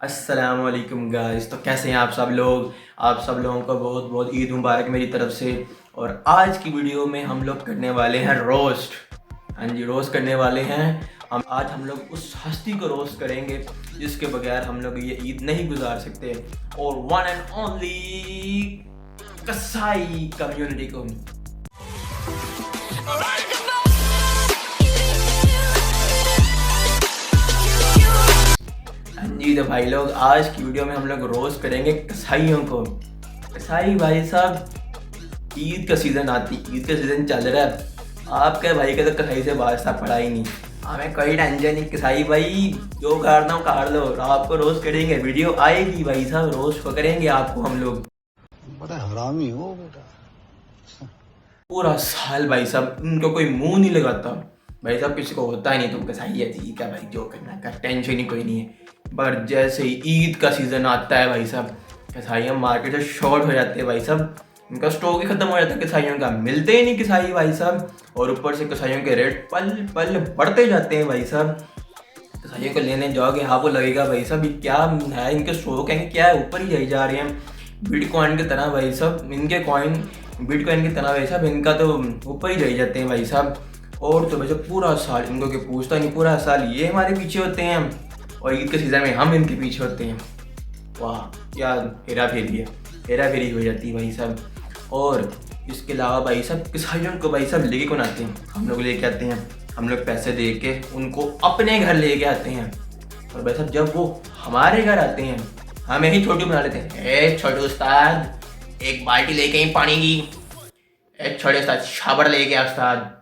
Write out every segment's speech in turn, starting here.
अस्सलाम वालेकुम गाइस। तो कैसे हैं आप सब लोग। आप सब लोगों को बहुत बहुत ईद मुबारक मेरी तरफ से। और आज की वीडियो में हम लोग करने वाले हैं रोस्ट। हाँ जी, रोस्ट करने वाले हैं। हम लोग उस हस्ती को रोस्ट करेंगे जिसके बगैर हम लोग ये ईद नहीं गुजार सकते, और वन एंड ओनली कसाई कम्युनिटी को। हाँ जी, तो भाई लोग आज की वीडियो में हम लोग रोस्ट करेंगे कसाईयों को। कसाई भाई साहब, ईद का सीज़न चल रहा है। आपके भाई का तो कसाई से वास्ता पड़ा ही नहीं। हमें कोई टेंशन नहीं, कसाई भाई जो काटना हो काट लो, आपको रोस्ट करेंगे। वीडियो आएगी भाई साहब, रोस्ट करेंगे आपको हम लोग। बड़ा हरामी हो बेटा। पूरा साल भाई साहब उनको कोई मुंह नहीं लगाता। भाई साहब किसी को होता ही नहीं, तुम कसाई है ठीक है भाई, जो करना कर, टेंशन ही कोई नहीं है। पर जैसे ही ईद का सीज़न आता है भाई साहब, कसाइयाँ मार्केट से शॉर्ट हो जाते हैं भाई साहब। उनका स्टॉक ही खत्म हो जाता है कसाइयों का, मिलते ही नहीं कसाई भाई साहब। और ऊपर से कसाइयों के रेट पल पल बढ़ते जाते हैं भाई साहब। कसाइयों को लेने जाओगे आपको लगेगा भाई साहब ये क्या है, इनके स्टॉक हैं क्या है, ऊपर ही जाई जा रहे हैं बिटकॉइन की तरह भाई साहब। इनके कॉइन बिटकॉइन की तरह भाई साहब, इनका तो ऊपर ही जाई जाते हैं भाई साहब। और तो भाई साहब पूरा साल इनको के पूछता नहीं, पूरा साल ये हमारे पीछे होते हैं और ईद के सीज़न में हम इनके पीछे होते हैं। वाह क्या हेरा फेरी है, हेरा फेरी हो जाती है भाई साहब। और इसके अलावा भाई साहब कसाइयों को भाई साहब लेके कौन आते हैं, हम लोग लेके आते हैं। हम लोग पैसे दे के उनको अपने घर लेके आते हैं। और भाई साहब जब वो हमारे घर आते हैं हमें ही छोटू बना लेते हैं। ए छोटू उस्ताद एक बाल्टी लेके आई पानी की। ए छोटे उस्ताद शावर लेके आ उस्ताद।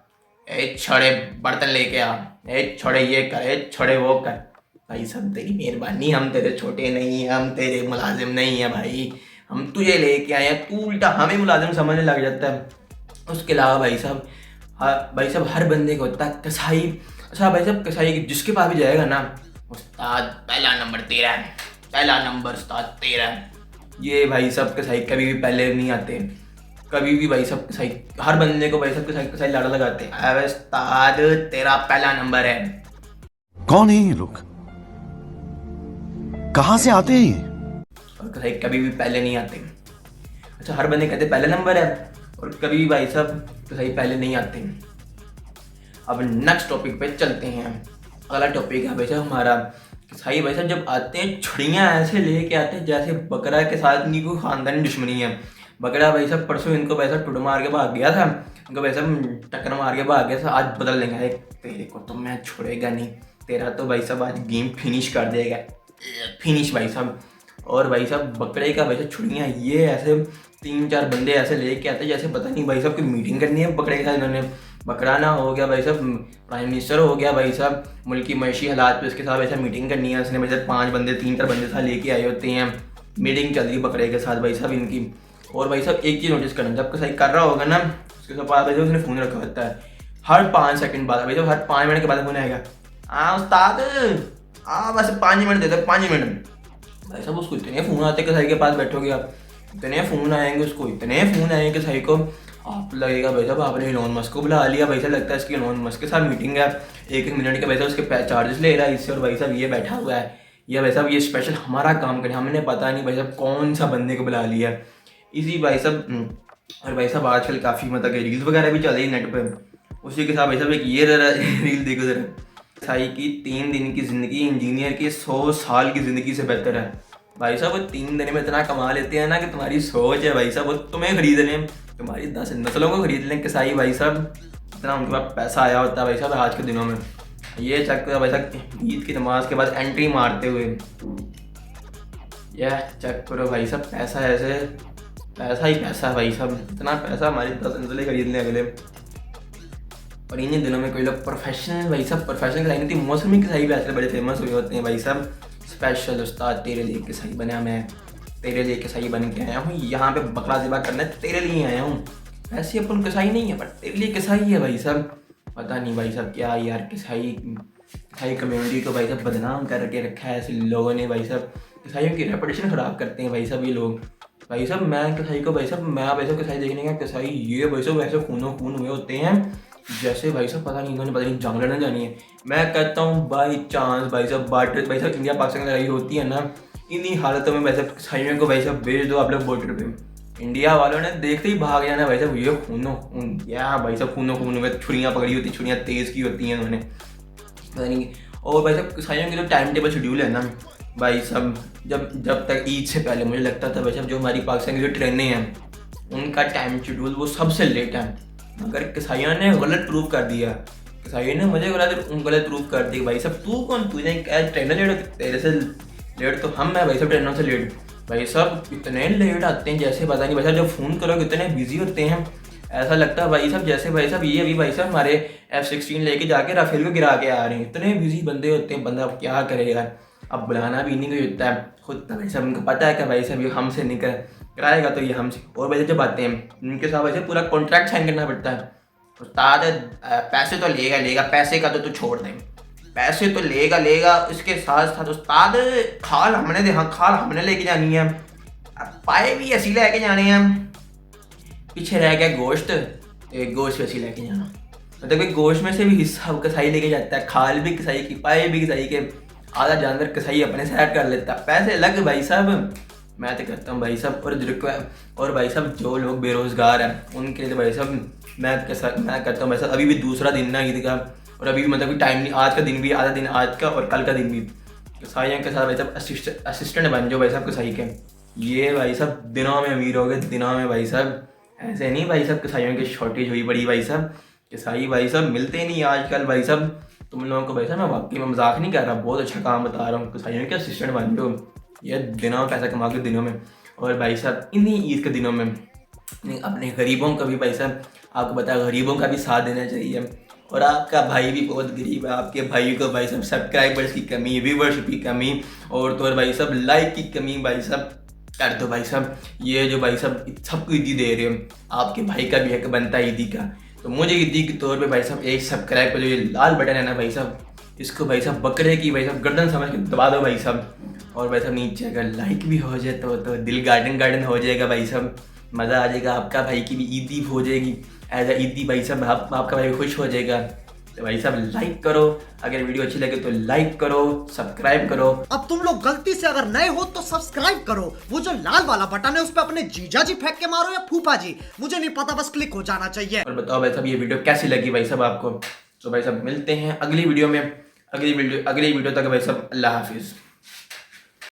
ए छोड़े बर्तन लेके आ। ए छोड़े ये कर, ए छोड़े वो कर। भाई साहब तेरी मेहरबानी, हम तेरे छोटे नहीं हैं, हम तेरे मुलाजिम नहीं हैं भाई, हम तुझे लेके आए हैं, तू उल्टा हमें मुलाजिम समझने लग जाता है। उसके अलावा भाई साहब भाई साहब हर बंदे को होता है कसाई। अच्छा भाई साहब कसाई जिसके पास भी जाएगा ना, उस्ताद पहला नंबर तेरा है, पहला नंबर उस्ताद तेरा है। ये भाई साहब कसाई कभी भी पहले नहीं आते, कभी भी भाई साहब कसाई हर बंदे को भाई साहब कसाई कसाई लाड़ा लगाते हैं। अरे उस्ताद तेरा पहला नंबर है। कौन है ये लोग, कहां से आते हैं ये? और कसाई कभी भी पहले नहीं आते। अच्छा हर बंदे कहते पहले नंबर है, और कभी भी भाई साहब कसाई पहले नहीं आते। अब नेक्स्ट टॉपिक पे चलते हैं। अगला टॉपिक है भाई साहब हमारा कसाई भाई साहब जब आते हैं छुड़ियाँ ऐसे लेके आते हैं जैसे बकरा के साथ इनकी कोई खानदानी दुश्मनी है। बकरा भाई साहब परसों इनको भाई साहब टुट मार के भाग गया था, इनको भाई साहब टक्कर मार के भाग गया था। आज बदल लेंगे, तेरे को तो मैं छोड़ेगा नहीं, तेरा तो भाई साहब आज गेम फिनिश कर देगा, फिनिश भाई साहब। और भाई साहब बकरे का भाई साहब छुड़ियाँ ये ऐसे 3-4 बंदे ऐसे लेके आते जैसे पता नहीं भाई साहब की मीटिंग करनी है बकरे के साथ। इन्होंने बकराना हो गया भाई साहब, प्राइम मिनिस्टर हो गया भाई साहब, मुल्क की मैशी हालात पे उसके साथ ऐसा मीटिंग करनी है। उसने भाई साहब 5 बंदे 3-4 बंदे साथ लेके आए होते हैं, मीटिंग चल रही बकरे के साथ भाई साहब इनकी। और भाई साहब एक चीज़ नोटिस करना, जब कसाई कर रहा होगा ना उसके साथ भाई साहब उसने फ़ोन रखा होता है। हर 5 सेकंड बाद भाई साहब, हर 5 मिनट के बाद फ़ोन आएगा। हाँ उस्ताद बस 5 मिनट दे दो, 5 मिनट। भाई साहब उसको इतने फ़ोन आते कसाई के पास बैठोगे आप, इतने फ़ोन आएंगे उसको, इतने फ़ोन आएंगे कसाई को, आप लगेगा भाई साहब आपने इलॉन मस्क को बुला लिया। भाई साहब लगता है इसकी इलॉन मस्क के साथ मीटिंग है, 1-1 मिनट के भाई साहब उसके चार्जेस ले रहा है इससे। और भाई साहब ये बैठा हुआ है, ये भाई साहब ये स्पेशल हमारा काम करे, हमने पता नहीं भाई साहब कौन सा बंदे को बुला लिया है इसी भाई साहब। और भाई साहब आजकल काफ़ी मतलब कि रील्स वगैरह भी चल रही है नेट पर, उसी के साथ भाई साहब एक ये रील देखो ज़रा, कसाई की 3 दिन की ज़िंदगी इंजीनियर की 100 साल की ज़िंदगी से बेहतर है। भाई साहब वो 3 दिन में इतना कमा लेते हैं ना कि तुम्हारी सोच है भाई साहब वो तुम्हें खरीद लें, तुम्हारी 10 नस्लों को खरीद लें कसाई भाई साहब। इतना उनके पास पैसा आया होता है भाई साहब आज के दिनों में। ये चेक करो भाई साहब ईद की नमाज के बाद एंट्री मारते हुए, यह चेक करो भाई साहब पैसा ऐसे पैसा ही पैसा भाई साहब, इतना पैसा हमारी 10 नस्लें खरीद लें अगले। और इन्हीं दिनों में कोई लोग प्रोफेशनल भाई साहब प्रोफेशनल कसाई नहीं थी, मौसमी कसाई भी आजकल बड़े फेमस हुए होते हैं भाई साहब। स्पेशल उस्ताद तेरे लिए कसाई बना, मैं तेरे लिए कसाई बन के आया हूँ, यहाँ पे बकरा ज़िबा करने तेरे लिए आया हूँ। ऐसे अपन कसाई नहीं है पर तेरे लिए कसाई है भाई साहब। पता नहीं भाई साहब क्या यार कसाई कसाई कम्युनिटी को भाई साहब बदनाम करके रखा है ऐसे लोगों ने भाई साहब। कसाइयों की रेपुटेशन ख़राब करते हैं भाई साहब ये लोग। भाई साहब मैं कसाई को भाई साहब मैं भाई साहब कसाई देखने का कसाई ये भाई साहब ऐसे खूनों खून हुए होते हैं जैसे भाई साहब पता नहीं इन्होंने पता नहीं जंग लड़ने जानी है। मैं कहता हूँ बाई चांस भाई साहब इंडिया पाकिस्तान की लड़ाई होती है ना, इन्हीं हालतों में भाई साहब कसाईयों को भाई साहब भेज दो आप लोग बॉर्डर पे। इंडिया वालों ने देखते ही भाग जाना भाई साहब, ये खूनो खून, या भाई साहब खूनो खून में छुरियाँ पकड़ी होती, छुरियाँ तेज़ की होती हैं उन्होंने, पता नहीं। और भाई साहब कसाईयों की जो टाइम टेबल शेड्यूल है ना भाई साहब, जब तक ईद से पहले मुझे लगता था भाई साहब जो हमारी पाकिस्तान की जो ट्रेनें हैं उनका टाइम शेड्यूल वो सबसे लेट है, मगर कसाईयों ने गलत प्रूव कर दिया। कसाईयों ने मुझे गलत प्रूव कर दी। भाई साहब तू कौन, तुझे क्या ट्रेनें लेट होती, तेरे से लेट तो हम है भाई साहब ट्रेनों से लेट। भाई साहब इतने लेट आते हैं जैसे पता नहीं भाई साहब, जब फ़ोन करो इतने बिजी होते हैं, ऐसा लगता है भाई साहब जैसे भाई साहब ये अभी भाई साहब हमारे F-16 लेके जाके राफेल को गिरा के आ रहे हैं। इतने बिजी बंदे होते हैं, बंदा क्या करेगा, अब बुलाना भी नहीं कोई होता है खुद। भाई साहब उनको पता है कि भाई साहब ये हमसे नहीं कराएगा तो ये हमसे। और भाई जब आते हैं उनके साथ वैसे पूरा कॉन्ट्रैक्ट साइन करना पड़ता है। उस्ताद पैसे तो लेगा, पैसे का तो तू छोड़ दे, पैसे तो लेगा, इसके साथ साथ उस्ताद खाल हमने लेके जानी है, पाए भी ऐसी लेके जाने हैं, पीछे रह गया गोश्त, एक गोश्त वैसी लेके जाना, मतलब कि गोश्त में से भी हिस्सा कसाई लेके जाता है, खाल भी कसाई की, पाए भी कसाई के, आधा जानवर कसाई अपने साइड कर लेता है, पैसे अलग भाई साहब। मैं तो करता हूँ भाई साहब। और भाई साहब जो लोग बेरोजगार हैं उनके लिए तो भाई साहब मैं करता हूँ भाई साहब, अभी भी दूसरा दिन ना ईद का, और अभी भी मतलब कि टाइम नहीं, आज का दिन भी, आधा दिन आज का और कल का दिन भी, कसाइयों के साथ भाई साहब असिस्टेंट बन जाओ भाई साहब कसाई के, ये भाई साहब दिनों में अमीर हो गए, दिनों में भाई साहब। ऐसे नहीं भाई साहब कसाइयों की शॉर्टेज हुई पड़ी भाई साहब, कसाई भाई साहब मिलते नहीं आजकल भाई साहब। तुम लोगों को भाई साहब मैं वाकई में मजाक नहीं कर रहा, बहुत अच्छा काम बता रहा हूँ, कसाइयों के असिस्टेंट बन जाओ, ये दिनों में पैसा कमा के दिनों में। और भाई साहब इन्हीं ईद के दिनों में अपने गरीबों का भी भाई साहब, आपको पता है गरीबों का भी साथ देना चाहिए। और आपका भाई भी बहुत गरीब है, आपके भाई को भाई साहब सब्सक्राइबर्स की कमी, व्यूवर्स की कमी, और तो और भाई साहब लाइक की कमी भाई साहब कर दो भाई साहब। ये जो भाई साहब सबको ईदी दे रहे हो, आपके भाई का भी हक बनता है ईदी का, तो मुझे ईदी के तौर पे भाई साहब एक सब्सक्राइब का जो ये लाल बटन है ना भाई साहब, इसको भाई साहब बकरे की भाई साहब गर्दन समझ के दबा दो भाई साहब। और भाई साहब नीचे अगर लाइक भी हो जाए तो दिल गार्डन हो जाएगा भाई साहब, मज़ा आ जाएगा, आपका भाई की भी ईदी हो जाएगी, एज अ ईदी भाई साहब आपका भाई खुश हो जाएगा। तो भाई साहब लाइक करो, अगर वीडियो अच्छी लगे तो लाइक करो, सब्सक्राइब करो। अब तुम लोग गलती से अगर नए हो तो सब्सक्राइब करो, वो जो लाल वाला बटन है उस पर अपने जीजा जी फेंक के मारो या फूफा जी, मुझे नहीं पता, बस क्लिक हो जाना चाहिए। और बताओ भाई साहब ये वीडियो कैसी लगी भाई साहब आपको। तो भाई साहब मिलते हैं अगली वीडियो में, अगली वीडियो तक भाई साहब अल्लाह हाफिज़।